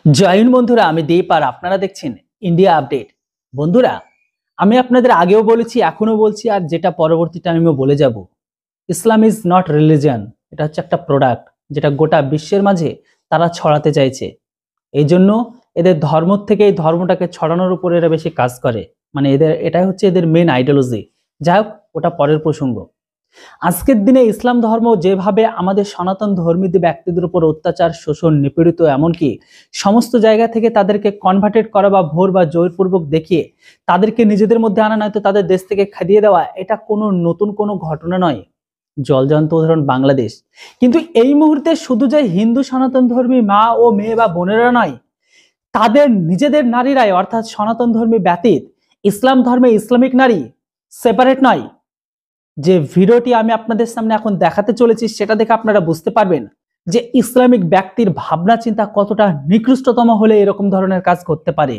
জয় হিন্দ বন্ধুরা, আমি দীপ আর আপনারা দেখছেন ইন্ডিয়া আপডেট। বন্ধুরা, আমি আপনাদের আগেও বলেছি, এখনো বলছি, আর যেটা পরবর্তী টাইমেও বলে যাব, ইসলাম ইজ নট রিলিজিয়ান। এটা হচ্ছে একটা প্রোডাক্ট যেটা গোটা বিশ্বের মাঝে তারা ছড়াতে চাইছে। এই জন্য এদের ধর্ম থেকে এই ধর্মটাকে ছড়ানোর উপর এরা বেশি কাজ করে। মানে এটাই হচ্ছে এদের মেন আইডিওলজি। যাই হোক, ওটা পরের প্রসঙ্গ। আজকের দিনে ইসলাম ধর্ম যেভাবে আমাদের সনাতন ধর্মী ব্যক্তিদের উপর অত্যাচার, শোষণ, নিপীড়িত, এমনকি সমস্ত জায়গা থেকে তাদেরকে কনভার্টেড করা বা ভোর বা জোরপূর্বক দেখিয়ে তাদেরকে নিজেদের মধ্যে আনা, নয়তো তাদের দেশ থেকে খেদিয়ে দেওয়া, এটা কোনো নতুন কোনো ঘটনা নয়। জলজান্ত উদাহরণ বাংলাদেশ। কিন্তু এই মুহূর্তে শুধু যে হিন্দু সনাতন ধর্মী মা ও মেয়ে বা বোনেরা নয়, তাদের নিজেদের নারীরাই, অর্থাৎ সনাতন ধর্মী ব্যতীত ইসলাম ধর্মে ইসলামিক নারী সেপারেট নয়। যে ভিডিওটি আমি আপনাদের সামনে এখন দেখাতে চলেছি, সেটা দেখে আপনারা বুঝতে পারবেন যে ইসলামিক ব্যক্তির ভাবনা চিন্তা কতটা নিকৃষ্টতম হলে এরকম ধরনের কাজ করতে পারে।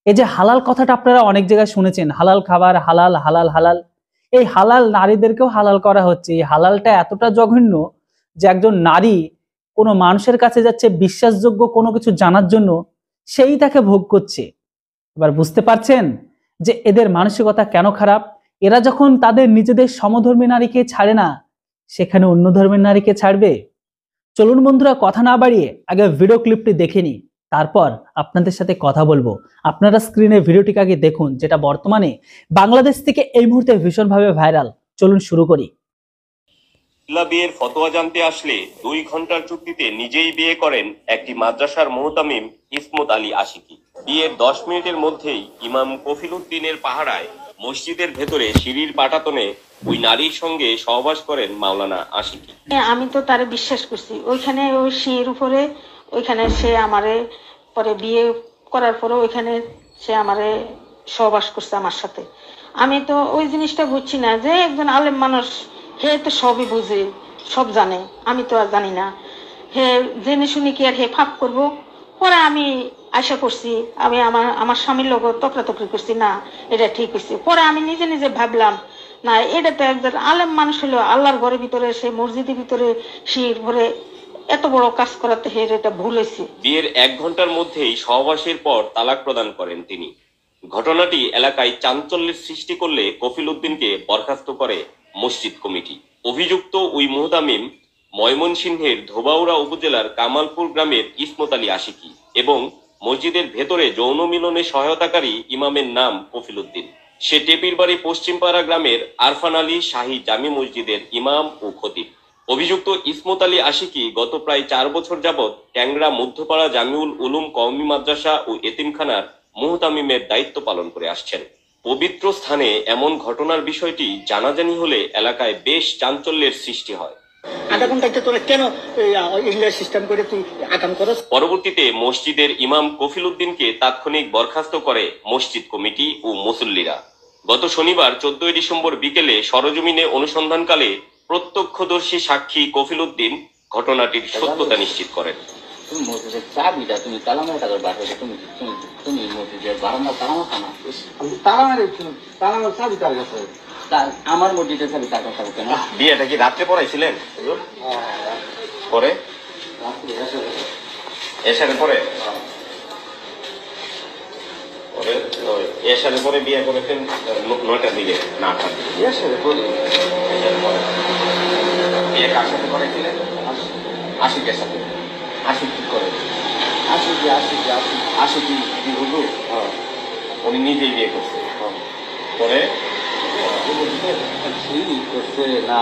এই যে হালাল কথাটা আপনারা অনেক জায়গায় শুনেছেন, হালাল খাবার, হালাল হালাল হালাল। এই হালাল নারীদেরকেও হালাল করা হচ্ছে। এই হালালটা এতটা জঘন্য যে একজন নারী কোনো মানুষের কাছে যাচ্ছে বিশ্বাসযোগ্য কোনো কিছু জানার জন্য, সেই তাকে ভোগ করছে। এবার বুঝতে পারছেন যে এদের মানসিকতা কেন খারাপ। এরা যখন তাদের নিজেদের সমধর্মী নারীকে ছাড়ে না, সেখানে অন্য ধর্মের নারীকে ছাড়বে? চলুন বন্ধুরা, কথা না বাড়িয়ে আগে ভিডিও ক্লিপটি দেখে নিই, তারপর আপনাদের সাথে কথা বলবো। আপনারা স্ক্রিনে ভিডিওটিকে আগে দেখুন, যেটা বর্তমানে বাংলাদেশ থেকে এই মুহূর্তে ভীষণভাবে ভাইরাল। চলুন শুরু করি। বিয়ের ফতোয়া জানতে আসলে 2 ঘন্টার চুক্তিতে নিজেই বিয়ে করেন একটি মাদ্রাসার মুহতামিম ইসমত আলী আশিকি। বিয়ের 10 মিনিটের মধ্যেই ইমাম কফিল উদ্দিনের পাহারায় মসজিদের ভেতরে সিঁড়ির পাটাতনে ওই নারীর সঙ্গে সহবাস করেন মাওলানা আশিকি। আমি তো তারে বিশ্বাস করছি, ওইখানে ওই সিঁড়ির উপরে, ওইখানে সে আমারে পরে বিয়ে করার পরে ওইখানে সে আমারে সহবাস করছে আমার সাথে। আমি তো ওই জিনিসটা বুঝছি না যে একজন আলেম মানুষ, হে তো সবই বুঝে, সব জানে, আমি তো আর জানি না। হে জেনে শুনে কি আর হে ফাঁক করবো? পরে আমি আশা করছি, আমি আমার স্বামীর লোক তকরাতকরি করছি, না এটা ঠিক হয়েছে। পরে আমি নিজে নিজে ভাবলাম, না এটা তো একজন আলেম মানুষ হলো, আল্লাহর ঘরের ভিতরে, সেই মসজিদের ভিতরে শির ভরে এত বড় কাজ করাতে হে এটা ভুল হয়েছে। বিয়ের 1 ঘন্টার মধ্যেই সহবাসের পর তালাক প্রদান করেন তিনি। ঘটনাটি এলাকায় চাঞ্চল্যের সৃষ্টি করলে কফিল উদ্দিনকে বরখাস্ত করে মসজিদ কমিটি। অভিযুক্ত ওই মুহতামিম ময়মনসিংহের ধোবাউড়া উপজেলার কামালপুর গ্রামের ইসমত আলী আশিকি এবং মসজিদের ভেতরে যৌন মিলনে সহায়তাকারী ইমামের নাম কফিল উদ্দিন। সে টেপিরবাড়ি পশ্চিমপাড়া গ্রামের আরফান আলী শাহী জামি মসজিদের ইমাম ও খতিব। অভিযুক্ত ইসমত আলী আশিকি গত প্রায় 4 বছর যাবৎ ট্যাংরা মধ্যপাড়া জামিউল উলুম কওমি মাদ্রাসা ও এতিমখানার মুহতামিমের দায়িত্ব পালন করে আসছেন। পবিত্র স্থানে এমন ঘটনার বিষয়টি জানাজানি হলে এলাকায় বেশ চাঞ্চল্যের সৃষ্টি হয়। পরবর্তীতে মসজিদের ইমাম কফিল উদ্দিনকে তাৎক্ষণিক বরখাস্ত করে মসজিদ কমিটি ও মুসল্লিরা। গত শনিবার 14 ডিসেম্বর বিকেলে সরজমিনে অনুসন্ধানকালে প্রত্যক্ষদর্শী সাক্ষী কফিল উদ্দিন ঘটনাটির সত্যতা নিশ্চিত করেন। আমার মসজিদের চাবি তার কথা কেন? বিয়েটা কি রাত্রে পড়াইছিলেন? পরে এসারে পরে এসারে পরে বিয়ে করেছেন 9টার দিকে না 8টার দিকে? বিয়ে কার সাথে করেছিলেন? আশিকের সাথে। আশিক কি করে? আশিকি হলো উনি নিজেই বিয়ে করছে। পরে না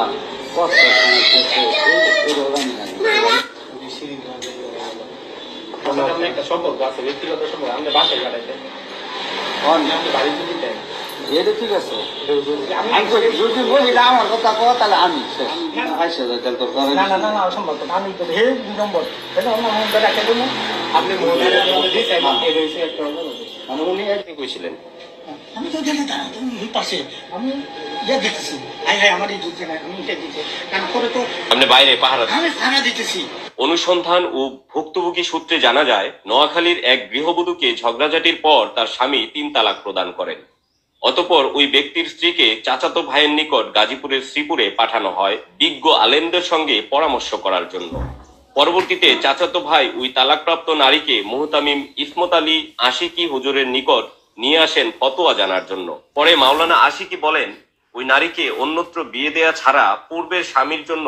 একটা সম্পর্ক আছে, ব্যক্তিগত সম্পর্ক। আপনি বাসায় কাটাইতেন, এটা ঠিক আছে। যদি বলি আমার কথা কো, তাহলে আমি আপনি কইছিলেন আমি তো জানি না, তুমি পাশে আমি দেখতেছি, আমার আপনি বাইরে পাহারা দিতেছি। অনুসন্ধান ও ভুক্তভোগী সূত্রে জানা যায়, নোয়াখালীর এক গৃহবধূকে ঝগড়াঝাটির পর তার স্বামী 3 তালাক প্রদান করেন। অতঃপর ওই ব্যক্তির স্ত্রীকে চাচাতো ভাইয়ের নিকট গাজীপুরের শ্রীপুরে পাঠানো হয় বিজ্ঞ আলেমদের সঙ্গে পরামর্শ করার জন্য। পরবর্তীতে চাচাতো ভাই ওই তালাকপ্রাপ্ত নারীকে মুহতামিম ইসমত আলী আশিকি হুজুরের নিকট নিয়ে আসেন ফতোয়া জানার জন্য। পরে মাওলানা আশিকি বলেন, ওই নারীকে অন্যত্র বিয়ে দেয়া ছাড়া পূর্বের স্বামীর জন্য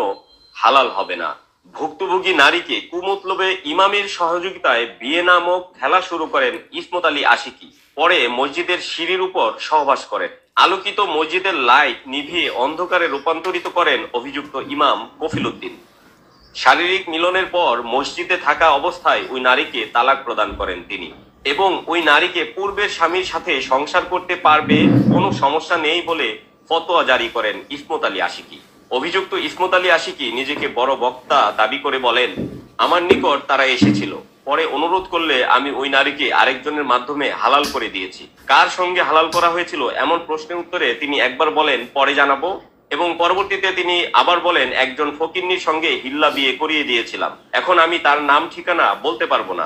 হালাল হবে না। ভুক্তভোগী নারীকে কুমতলবে ইমামের সহযোগিতায় বিয়ে নামক খেলা শুরু করেন ইসমত আলী আশিকি। পরে মসজিদের সিঁড়ির উপর সহবাস করেন। আলোকিত মসজিদের লাইট নিভিয়ে অন্ধকারে রূপান্তরিত করেন অভিযুক্ত ইমাম কফিল উদ্দিন। শারীরিক মিলনের পর মসজিদে থাকা অবস্থায় ওই নারীকে তালাক প্রদান করেন তিনি এবং ওই নারীকে পূর্বের স্বামীর সাথে সংসার করতে পারবে, কোনো সমস্যা নেই বলে ফতোয়া জারি করেন ইসমত আলী আশিকি। অভিযুক্ত ইসমত আলী আশিকি নিজেকে বড় বক্তা দাবি করে বলেন, আমার নিকট তারা এসেছিল, পরে অনুরোধ করলে আমি ওই নারীকে আরেকজনের মাধ্যমে হালাল করে দিয়েছি। কার সঙ্গে হালাল করা হয়েছিল এমন প্রশ্নের উত্তরে তিনি একবার বলেন পরে জানাবো, এবং পরবর্তীতে তিনি আবার বলেন একজন ফকিন্নির সঙ্গে হিল্লা বিয়ে করিয়ে দিয়েছিলাম, এখন আমি তার নাম ঠিকানা বলতে পারবো না।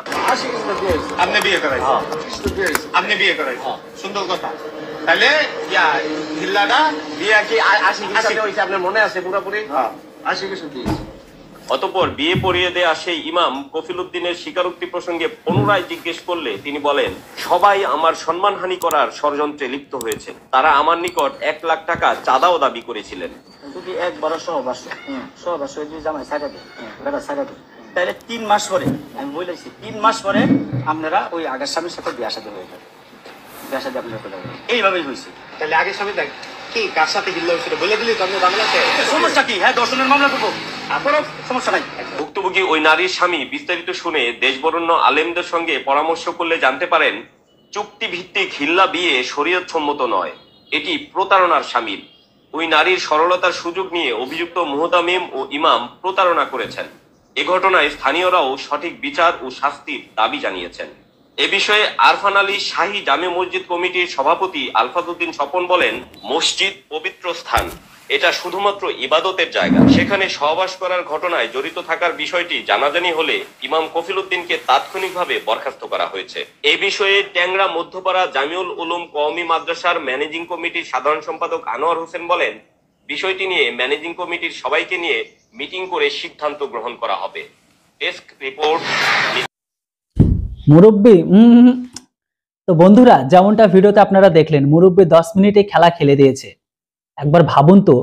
আপনি বিয়ে করাইছেন? আপনি বিয়ে করাইছেন, সুন্দর কথা। তাহলে হিল্লাটা বিয়ে কি আশিকির সাথে হইছে, আপনার মনে আছে পুরোপুরি? আশিকির সাথে। অতঃপর বিয়ে পড়িয়ে দেয়া সেই ইমাম কফিল উদ্দিনের স্বীকারোক্তি প্রসঙ্গে পুনরায় জিজ্ঞেস করলে তিনি বলেন, সবাই আমার সম্মানহানি করার ষড়যন্ত্রে লিপ্ত হয়েছে। তারা আমার নিকট 1 লাখ টাকা চাঁদাও দাবি করেছিলেন। যদি একবার সহবাস যদি জামাই ছাড়া দেয়, বেটা ছাড়া দেয়, তাহলে 3 মাস পরে, আমি বলেছি 3 মাস পরে আপনারা ওই আগের স্বামীর সাথে বিয়ে শাদী হয়ে যাবে। বিয়ে শাদী আপনারা করে যাবেন, এইভাবেই হয়েছে। তাহলে আগের স্বামী দেখ কি কার সাথে হিল্লা হয়েছিল বলে দিলি তো, আপনি বাংলাতে সমস্যা কি? হ্যাঁ, দর্শনের মামলা করবো, কোনো সমস্যা নাই। ভুক্তভোগী ওই নারীর স্বামী বিস্তারিত শুনে দেশবরেণ্য আলেমদের সঙ্গে পরামর্শ করলে জানতে পারেন, চুক্তিভিত্তিক হিল্লা বিয়ে শরীয়তসম্মত নয়, এটি প্রতারণার শামিল। ওই নারীর সরলতার সুযোগ নিয়ে অভিযুক্ত মুহতামিম ও ইমাম প্রতারণা করেছেন। এ ঘটনায় স্থানীয়রাও সঠিক বিচার ও শাস্তির দাবি জানিয়েছেন। এ বিষয়ে আরফান আলী শাহী জামে মসজিদ কমিটির সভাপতি আলফাজ উদ্দিন স্বপন বলেন, মসজিদ পবিত্র স্থান, এটা শুধুমাত্র ইবাদতের জায়গা। সেখানে সহবাস করার ঘটনায় জড়িত থাকার বিষয়টি জানাজানি হলে ইমাম কফিল উদ্দিনকে তাৎক্ষণিকভাবে বরখাস্ত করা হয়েছে। এই বিষয়ে ট্যাংরা মধ্যপাড়া জামিউল উলুম কওমি মাদ্রাসার ম্যানেজিং কমিটির সাধারণ সম্পাদক আনোয়ার হোসেন বলেন, বিষয়টি নিয়ে ম্যানেজিং কমিটির সবাইকে নিয়ে মিটিং করে সিদ্ধান্ত গ্রহণ করা হবে। Desk report. মুরব্বী তো বন্ধুরা, যেমনটা ভিডিওতে আপনারা দেখলেন, মুরব্বী 10 মিনিটে খেলা খেলে দিয়েছে। একবার ভাবুন তো,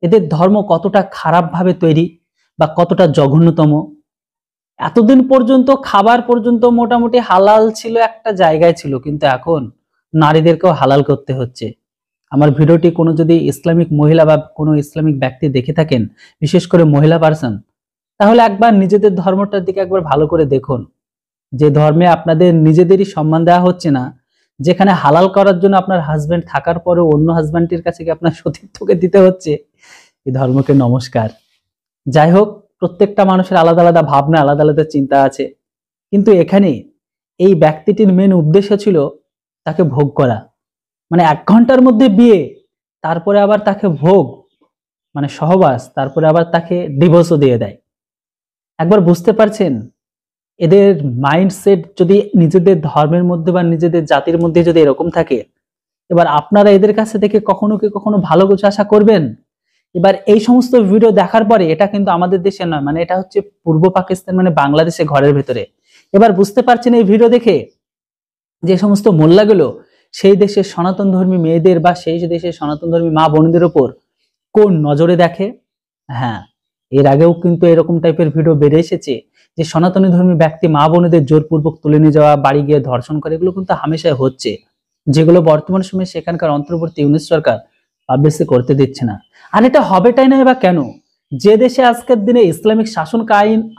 এদের ধর্ম কতটা খারাপ ভাবে তৈরি বা কতটা জঘন্যতম। এতদিন পর্যন্ত খাবার পর্যন্ত মোটামুটি হালাল ছিল, একটা জায়গায় ছিল, কিন্তু এখন নারীদেরকেও হালাল করতে হচ্ছে। আমার ভিডিওটি কোনো যদি ইসলামিক মহিলা বা কোনো ইসলামিক ব্যক্তি দেখে থাকেন, বিশেষ করে মহিলা পার্সন, তাহলে একবার নিজেদের ধর্মটার দিকে একবার ভালো করে দেখুন। যে ধর্মে আপনাদের নিজেদেরই সম্মান দেওয়া হচ্ছে না, যেখানে হালাল করার জন্য আপনার হাজবেন্ড থাকার পরেও অন্য হাজবেন্ডের কাছে গিয়ে আপনার সতীত্বকে দিতে হচ্ছে, এই ধর্মকে নমস্কার। যাই হোক, প্রত্যেকটা মানুষের আলাদা আলাদা ভাবনা, আলাদা আলাদা চিন্তা আছে, কিন্তু এখানে এই ব্যক্তিটির মেন উদ্দেশ্য ছিল তাকে ভোগ করা। মানে 1 ঘন্টার মধ্যে বিয়ে, তারপরে আবার তাকে ভোগ মানে সহবাস, তারপরে আবার তাকে ডিভোর্সও দিয়ে দেয়। একবার বুঝতে পারছেন এদের মাইন্ডসেট যদি নিজেদের ধর্মের মধ্যে বা নিজেদের জাতির মধ্যে যদি এরকম থাকে, এবার আপনারা এদের কাছে থেকে কখনো কি কখনো ভালো কিছু আশা করবেন? এবার এই সমস্ত ভিডিও দেখার পরে, এটা কিন্তু আমাদের দেশে নয়, মানে এটা হচ্ছে পূর্ব পাকিস্তান মানে বাংলাদেশে ঘরের ভেতরে। এবার বুঝতে পারছেন এই ভিডিও দেখে যে সমস্ত মোল্লাগুলো সেই দেশের সনাতন ধর্মী মেয়েদের বা সেই দেশের সনাতন ধর্মী মা বোনদের উপর কোন নজরে দেখে। হ্যাঁ, এর আগেও কিন্তু এরকম টাইপের ভিডিও বেড়ে এসেছে যে সনাতনী ধর্মী ব্যক্তি মা বোনেদের জোরপূর্বক তুলে নিয়ে যাওয়া, বাড়ি গিয়ে ধর্ষণ করে, এগুলো কিন্তু হামেশাই হচ্ছে, যেগুলো বর্তমান সময়ে সেখানকার অন্তর্বর্তী ইউনিট সরকার পাবলিশে করতে দিচ্ছে না। আর এটা হবেটাই না বা কেন? যে দেশে আজকের দিনে ইসলামিক শাসন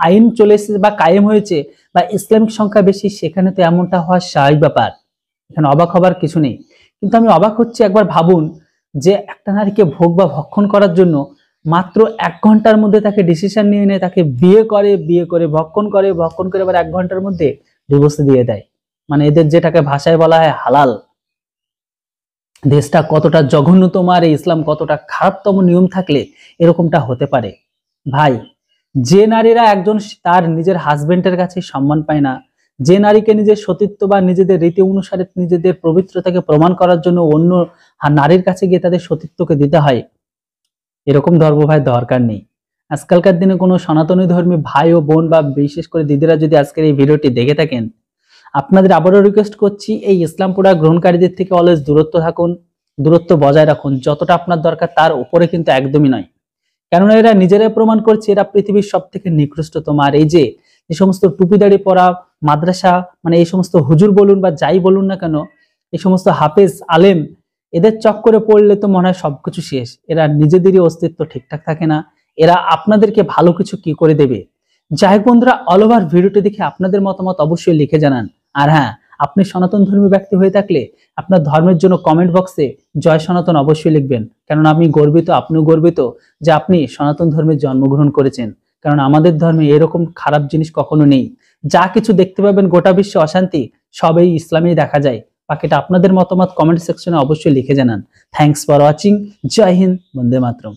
আইন চলে এসেছে বা কায়েম হয়েছে বা ইসলামিক সংখ্যা বেশি, সেখানে তো এমনটা হওয়া স্বাভাবিক ব্যাপার, এখানে অবাক হবার কিছু নেই। কিন্তু আমি অবাক হচ্ছি, একবার ভাবুন যে একটা নারীকে ভোগ বা ভক্ষণ করার জন্য মাত্র 1 ঘন্টার মধ্যে তাকে ডিসিশন নিয়ে নেয়, তাকে বিয়ে করে ভক্ষণ করে আবার 1 ঘন্টার মধ্যে ডিভোর্স দিয়ে দেয়। মানে এদের যেটাকে ভাষায় বলা হয় হালাল। দেশটা কতটা জঘন্যতম আর ইসলাম কতটা খারাপতম নিয়ম থাকলে এরকমটা হতে পারে। ভাই, যে নারীরা একজন তার নিজের হাজবেন্ডের কাছে সম্মান পায় না, যে নারীকে নিজের সতীত্ব বা নিজেদের রীতি অনুসারে নিজেদের পবিত্রতাকে প্রমাণ করার জন্য অন্য নারীর কাছে গিয়ে তাদের সতীত্বকে দিতে হয়, এরকম ধর্ম ভাই দরকার নেই। আজকালকার দিনে কোনো সনাতনী ধর্মী ভাই ও বোন বা বিশেষ করে দিদিরা যদি আজকের এই ভিডিওটি দেখে থাকেন, আপনাদের আবারও রিকোয়েস্ট করছি এই ইসলাম পড়া গ্রহণকারীদের থেকে অলওয়েজ দূরত্ব থাকুন, দূরত্ব বজায় রাখুন। যতটা আপনার দরকার তার উপরে কিন্তু একদমই নয়। কেননা এরা নিজেরাই প্রমাণ করছে এরা পৃথিবীর সব থেকে নিকৃষ্টতম। আর এই যে সমস্ত টুপিদাড়ি পরা মাদ্রাসা, মানে এই সমস্ত হুজুর বলুন বা যাই বলুন না কেন, এই সমস্ত হাফেজ আলেম, এদের চক্করে পড়লে তো মনে হয় সবকিছু শেষ। এরা নিজেদেরই অস্তিত্ব ঠিকঠাক থাকে না, এরা আপনাদেরকে ভালো কিছু কি করে দেবে। যাই হোক বন্ধুরা, অল ওভার ভিডিওটি দেখে আপনাদের মতামত অবশ্যই লিখে জানান। আর হ্যাঁ, আপনি সনাতন ধর্মী ব্যক্তি হয়ে থাকলে আপনার ধর্মের জন্য কমেন্ট বক্সে জয় সনাতন অবশ্যই লিখবেন। কারণ আমি গর্বিত, আপনিও গর্বিত যে আপনি সনাতন ধর্মে জন্মগ্রহণ করেছেন। কারণ আমাদের ধর্মে এরকম খারাপ জিনিস কখনো নেই। যা কিছু দেখতে পাবেন গোটা বিশ্বে অশান্তি, সব এই ইসলামেই দেখা যায়। বাকিটা আপনাদের মতামত কমেন্ট সেকশনে অবশ্যই লিখে জানান। Thanks for watching. জয় হিন্দ, বন্দে মাতরম।